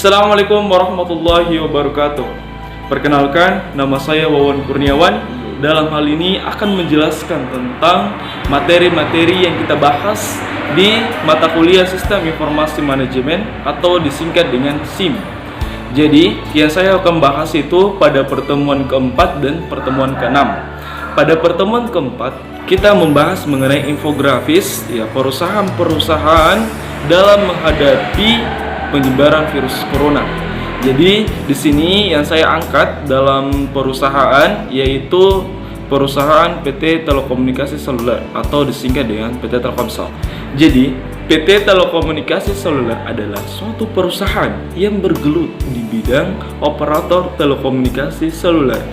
Assalamualaikum warahmatullahi wabarakatuh. Perkenalkan, nama saya Wawan Kurniawan. Dalam hal ini akan menjelaskan tentang materi-materi yang kita bahas di mata kuliah Sistem Informasi Manajemen atau disingkat dengan SIM. Jadi, yang saya akan bahas itu pada pertemuan keempat dan pertemuan keenam. Pada pertemuan keempat, kita membahas mengenai infografis, perusahaan-perusahaan dalam menghadapi penyebaran virus corona. Jadi di sini yang saya angkat dalam perusahaan yaitu perusahaan PT Telekomunikasi Seluler atau disingkat dengan PT Telkomsel. Jadi PT Telekomunikasi Seluler adalah suatu perusahaan yang bergelut di bidang operator telekomunikasi seluler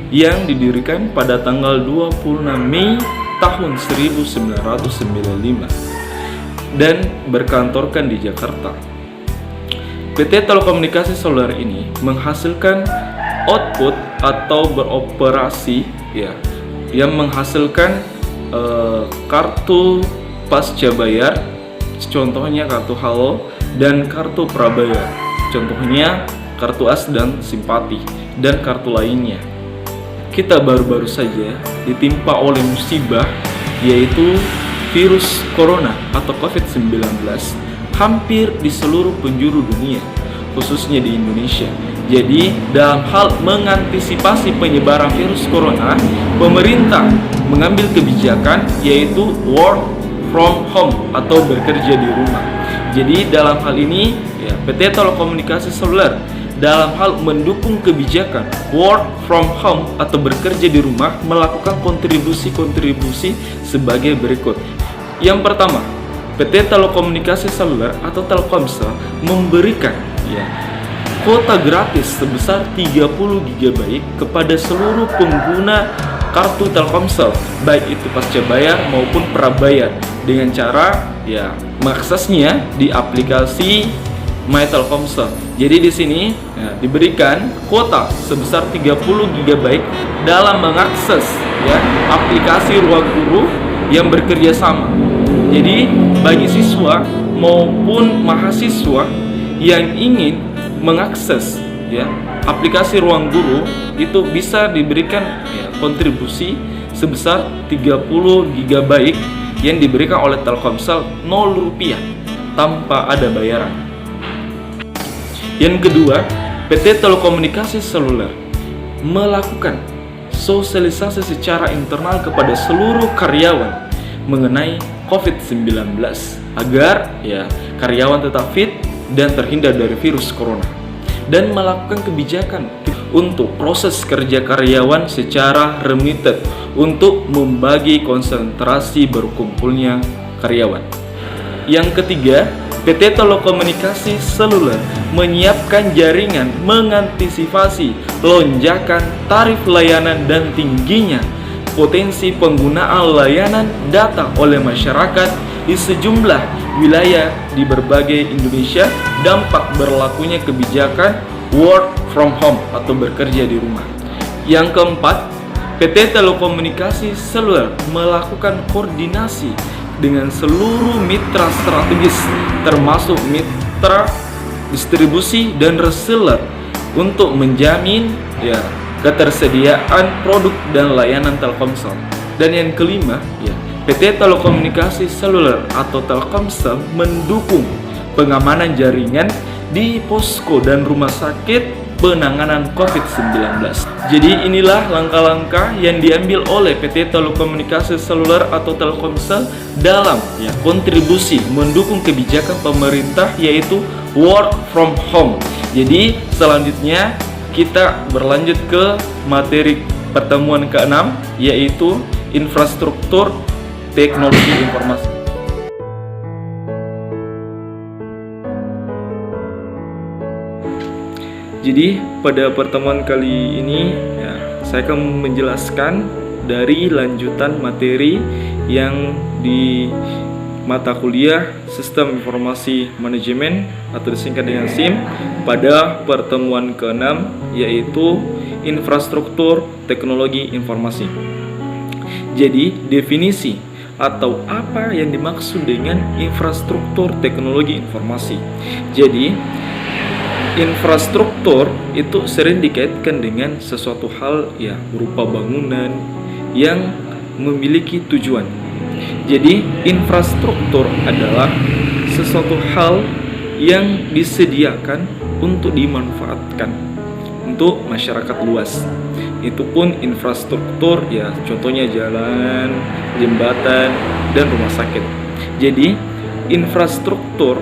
yang didirikan pada tanggal 26 Mei tahun 1995 dan berkantorkan di Jakarta. PT Telekomunikasi Seluler ini menghasilkan output atau beroperasi yang menghasilkan kartu pasca bayar, contohnya kartu Halo, dan kartu prabayar, contohnya kartu As dan Simpati, dan kartu lainnya. Kita baru-baru saja ditimpa oleh musibah yaitu virus corona atau COVID-19 hampir di seluruh penjuru dunia, khususnya di Indonesia. Jadi, dalam hal mengantisipasi penyebaran virus corona, pemerintah mengambil kebijakan yaitu work from home atau bekerja di rumah. Jadi, dalam hal ini, PT Telekomunikasi Seluler dalam hal mendukung kebijakan work from home atau bekerja di rumah melakukan kontribusi-kontribusi sebagai berikut. Yang pertama, PT Telekomunikasi Seluler atau Telkomsel memberikan kuota gratis sebesar 30 GB kepada seluruh pengguna kartu Telkomsel, baik itu pasca bayar maupun prabayar, dengan cara mengaksesnya di aplikasi My Telkomsel. Jadi di sini diberikan kuota sebesar 30 GB dalam mengakses aplikasi Ruang Guru yang bekerja sama. Jadi bagi siswa maupun mahasiswa yang ingin mengakses aplikasi Ruang Guru itu bisa diberikan kontribusi sebesar 30 GB yang diberikan oleh Telkomsel Rp0 tanpa ada bayaran. Yang kedua, PT Telekomunikasi Seluler melakukan sosialisasi secara internal kepada seluruh karyawan mengenai COVID-19 agar karyawan tetap fit dan terhindar dari virus corona, dan melakukan kebijakan untuk proses kerja karyawan secara remitted untuk membagi konsentrasi berkumpulnya karyawan. Yang ketiga, PT Telekomunikasi Seluler menyiapkan jaringan mengantisipasi lonjakan tarif layanan dan tingginya potensi penggunaan layanan data oleh masyarakat di sejumlah wilayah di berbagai Indonesia dampak berlakunya kebijakan work from home atau bekerja di rumah. Yang keempat, PT Telekomunikasi Seluler melakukan koordinasi dengan seluruh mitra strategis termasuk mitra distribusi dan reseller untuk menjamin ketersediaan produk dan layanan Telkomsel. Dan yang kelima, PT Telekomunikasi Seluler atau Telkomsel mendukung pengamanan jaringan di posko dan rumah sakit penanganan COVID-19. Jadi inilah langkah-langkah yang diambil oleh PT Telekomunikasi Seluler atau Telkomsel dalam kontribusi mendukung kebijakan pemerintah yaitu work from home. Jadi selanjutnya kita berlanjut ke materi pertemuan ke-6 yaitu infrastruktur teknologi informasi. Jadi pada pertemuan kali ini saya akan menjelaskan dari lanjutan materi yang di mata kuliah Sistem Informasi Manajemen atau disingkat dengan SIM pada pertemuan ke-6 yaitu infrastruktur teknologi informasi. Jadi definisi atau apa yang dimaksud dengan infrastruktur teknologi informasi. Jadi infrastruktur itu sering dikaitkan dengan sesuatu hal ya berupa bangunan yang memiliki tujuan. Jadi infrastruktur adalah sesuatu hal yang disediakan untuk dimanfaatkan untuk masyarakat luas. Itu pun infrastruktur ya contohnya jalan, jembatan, dan rumah sakit. Jadi infrastruktur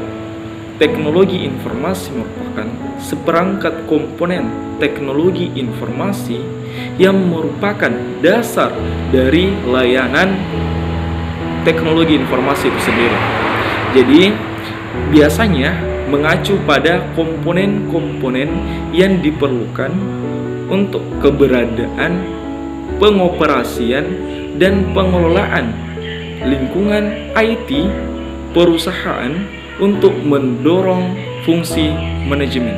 teknologi informasi merupakan seperangkat komponen teknologi informasi yang merupakan dasar dari layanan teknologi informasi itu sendiri. Jadi biasanya mengacu pada komponen-komponen yang diperlukan untuk keberadaan, pengoperasian, dan pengelolaan lingkungan IT perusahaan untuk mendorong fungsi manajemen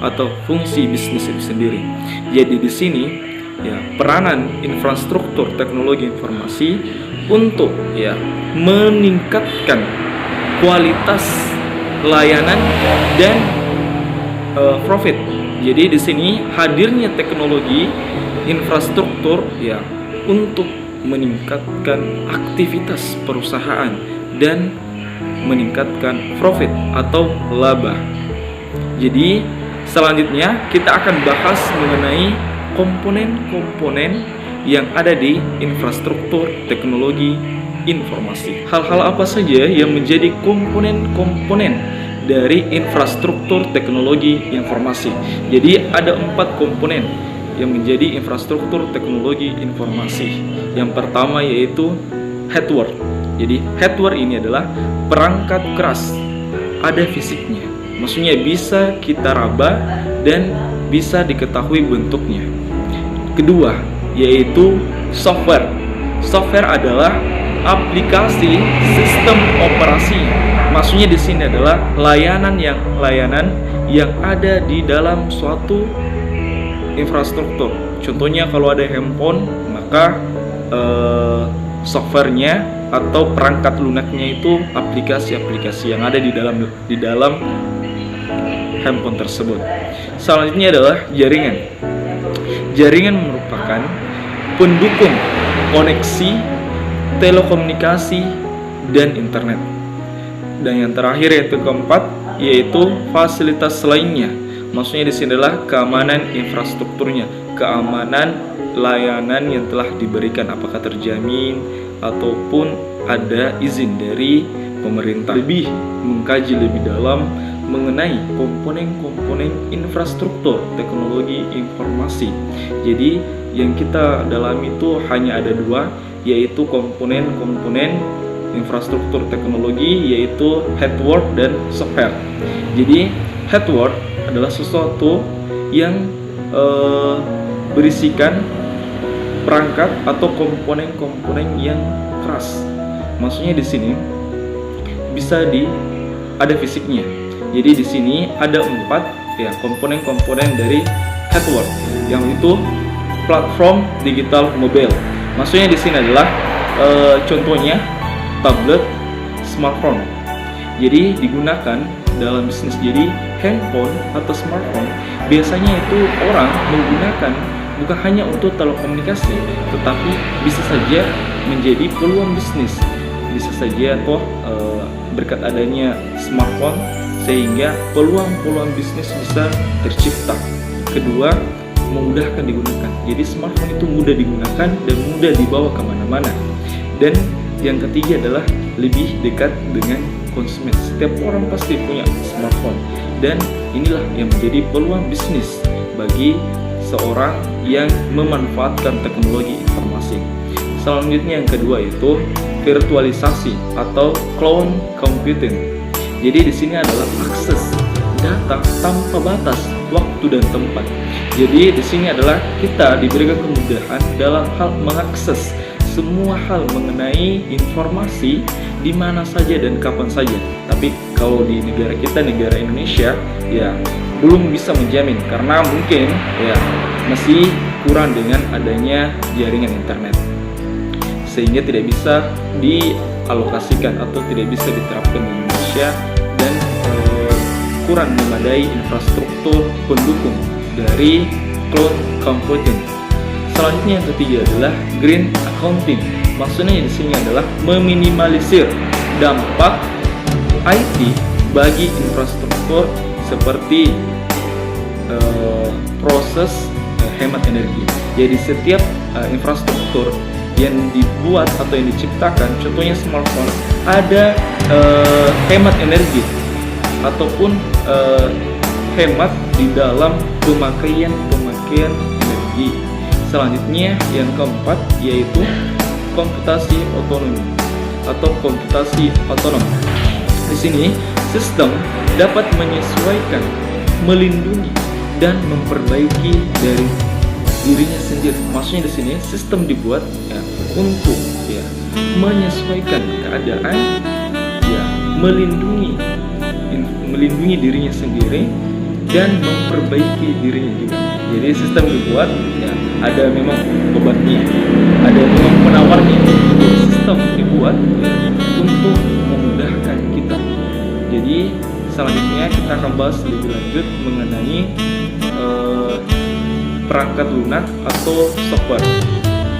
atau fungsi bisnis itu sendiri. Jadi di sini ya peranan infrastruktur teknologi informasi untuk ya meningkatkan kualitas layanan dan profit. Jadi di sini hadirnya teknologi infrastruktur ya untuk meningkatkan aktivitas perusahaan dan meningkatkan profit atau laba. Jadi selanjutnya kita akan bahas mengenai komponen-komponen yang ada di infrastruktur teknologi informasi. Hal-hal apa saja yang menjadi komponen-komponen dari infrastruktur teknologi informasi? Jadi ada 4 komponen yang menjadi infrastruktur teknologi informasi. Yang pertama yaitu hardware. Jadi hardware ini adalah perangkat keras, ada fisiknya, maksudnya bisa kita raba dan bisa diketahui bentuknya. Kedua yaitu software. Software adalah aplikasi sistem operasi. Maksudnya di sini adalah layanan yang ada di dalam suatu infrastruktur. Contohnya kalau ada handphone, maka softwarenya atau perangkat lunaknya itu aplikasi-aplikasi yang ada di dalam handphone tersebut. Selanjutnya adalah jaringan. Jaringan merupakan pendukung koneksi, telekomunikasi, dan internet. Dan yang terakhir yaitu keempat yaitu fasilitas lainnya. Maksudnya di sini adalah keamanan infrastrukturnya, keamanan layanan yang telah diberikan, apakah terjamin ataupun ada izin dari pemerintah. Lebih mengkaji lebih dalam mengenai komponen-komponen infrastruktur teknologi informasi. Jadi yang kita dalami itu hanya ada 2, yaitu komponen-komponen infrastruktur teknologi, yaitu hardware dan software. Jadi hardware adalah sesuatu yang berisikan perangkat atau komponen-komponen yang keras. Maksudnya di sini bisa ada fisiknya. Jadi di sini ada 4 ya komponen-komponen dari hardware, yang itu platform digital mobile. Maksudnya di sini adalah contohnya tablet, smartphone. Jadi digunakan dalam bisnis. Jadi handphone atau smartphone biasanya itu orang menggunakan bukan hanya untuk telekomunikasi, tetapi bisa saja menjadi peluang bisnis. Bisa saja berkat adanya smartphone sehingga peluang-peluang bisnis bisa tercipta. Kedua, memudahkan digunakan. Jadi smartphone itu mudah digunakan dan mudah dibawa kemana-mana. Dan yang ketiga adalah lebih dekat dengan konsumen. Setiap orang pasti punya smartphone, dan inilah yang menjadi peluang bisnis bagi seorang yang memanfaatkan teknologi informasi. Selanjutnya yang kedua yaitu virtualisasi atau cloud computing. Jadi di sini adalah akses data tanpa batas waktu dan tempat. Jadi di sini adalah kita diberikan kemudahan dalam hal mengakses semua hal mengenai informasi di mana saja dan kapan saja. Tapi kalau di negara kita, negara Indonesia, ya belum bisa menjamin karena mungkin ya masih kurang dengan adanya jaringan internet, sehingga tidak bisa dialokasikan atau tidak bisa diterapkan di Indonesia. Dan kurang memadai infrastruktur pendukung dari cloud computing. Selanjutnya yang ketiga adalah green accounting. Maksudnya di sini adalah meminimalisir dampak IT bagi infrastruktur seperti proses hemat energi. Jadi setiap infrastruktur yang dibuat atau yang diciptakan, contohnya smartphone, ada hemat energi ataupun hemat di dalam pemakaian energi. Selanjutnya yang keempat yaitu komputasi otonomi atau komputasi otonom. Di sini sistem dapat menyesuaikan, melindungi dan memperbaiki dari dirinya sendiri. Maksudnya di sini sistem dibuat untuk menyesuaikan keadaan, melindungi dirinya sendiri dan memperbaiki dirinya juga. Jadi sistem dibuat ada memang obatnya, ada memang penawarnya. Jadi sistem dibuat untuk memudahkan kita. Jadi selanjutnya kita akan bahas lebih lanjut mengenai perangkat lunak atau software.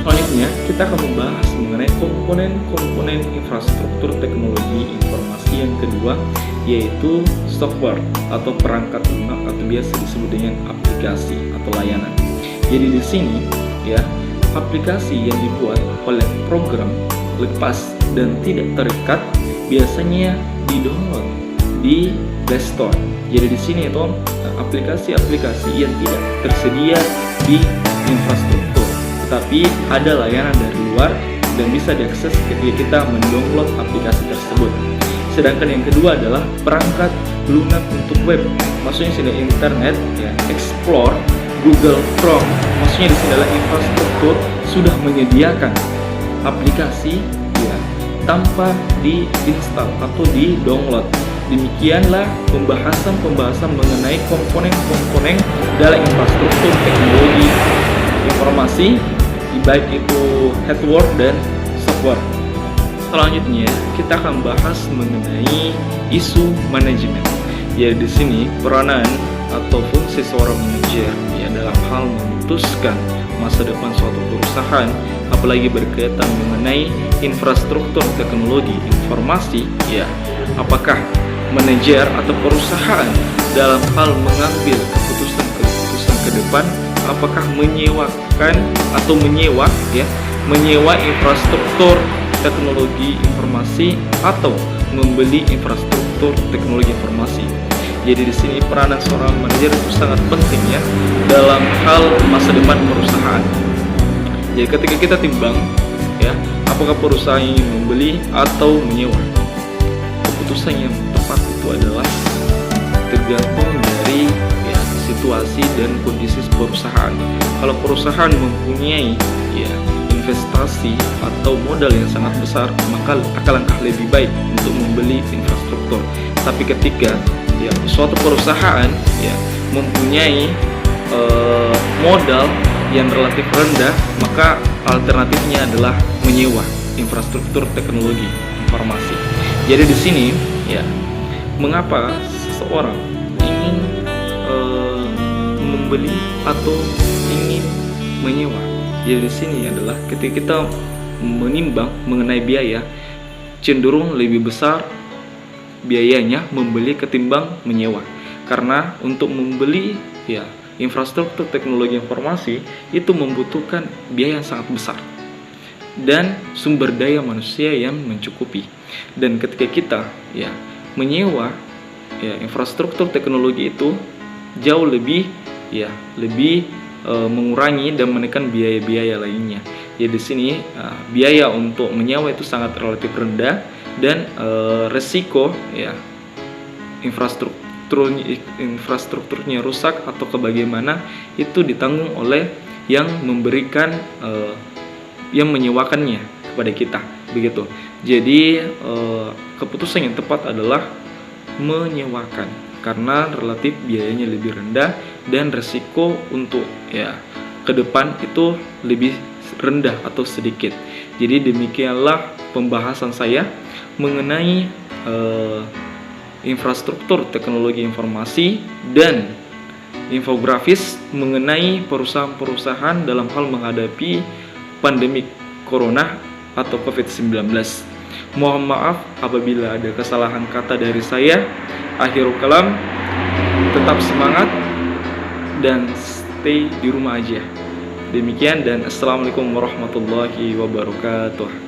Selanjutnya kita akan membahas mengenai komponen infrastruktur teknologi informasi yang kedua, yaitu software atau perangkat lunak atau biasa disebut dengan aplikasi atau layanan. Jadi di sini aplikasi yang dibuat oleh program lepas dan tidak terikat biasanya di-download di Play Store. Jadi di sini itu aplikasi-aplikasi yang tidak tersedia di infrastruktur, tetapi ada layanan dari luar dan bisa diakses ketika kita mendownload aplikasi tersebut. Sedangkan yang kedua adalah perangkat lunak untuk web. Maksudnya di sini internet, Explore, Google Chrome. Maksudnya di sini adalah infrastruktur sudah menyediakan aplikasi tanpa diinstal atau di-download. Demikianlah pembahasan mengenai komponen-komponen dalam infrastruktur teknologi informasi, baik itu hardware dan software. Selanjutnya kita akan bahas mengenai isu manajemen. Ya, di sini peranan atau fungsi seorang manajer dalam hal memutuskan masa depan suatu perusahaan, apalagi berkaitan mengenai infrastruktur teknologi informasi. Apakah manajer atau perusahaan dalam hal mengambil keputusan ke depan, apakah menyewakan atau menyewa infrastruktur teknologi informasi atau membeli infrastruktur teknologi informasi. Jadi di sini peranan seorang manajer itu sangat penting dalam hal masa depan perusahaan. Jadi ketika kita timbang apakah perusahaan ingin membeli atau menyewa, keputusan yang tepat itu adalah tergantung dari situasi dan kondisi perusahaan. Kalau perusahaan mempunyai investasi atau modal yang sangat besar, maka akan langkah lebih baik untuk membeli infrastruktur. Tapi ketika suatu perusahaan mempunyai modal yang relatif rendah, maka alternatifnya adalah menyewa infrastruktur teknologi informasi. Jadi di sini mengapa seseorang ingin membeli atau ingin menyewa? Jadi di sini adalah ketika kita menimbang mengenai biaya, cenderung lebih besar biayanya membeli ketimbang menyewa. Karena untuk membeli infrastruktur teknologi informasi itu membutuhkan biaya yang sangat besar dan sumber daya manusia yang mencukupi. Dan ketika kita menyewa infrastruktur teknologi itu jauh lebih mengurangi dan menekan biaya-biaya lainnya. Jadi di sini biaya untuk menyewa itu sangat relatif rendah dan resiko infrastrukturnya rusak atau bagaimana itu ditanggung oleh yang memberikan yang menyewakannya kepada kita, begitu. Jadi keputusan yang tepat adalah menyewakan karena relatif biayanya lebih rendah dan resiko untuk ke depan itu lebih rendah atau sedikit. Jadi demikianlah pembahasan saya mengenai infrastruktur teknologi informasi, dan infografis mengenai perusahaan-perusahaan dalam hal menghadapi pandemi corona atau COVID-19. Mohon maaf apabila ada kesalahan kata dari saya. Akhirul kalam, tetap semangat dan stay di rumah aja. Demikian dan assalamualaikum warahmatullahi wabarakatuh.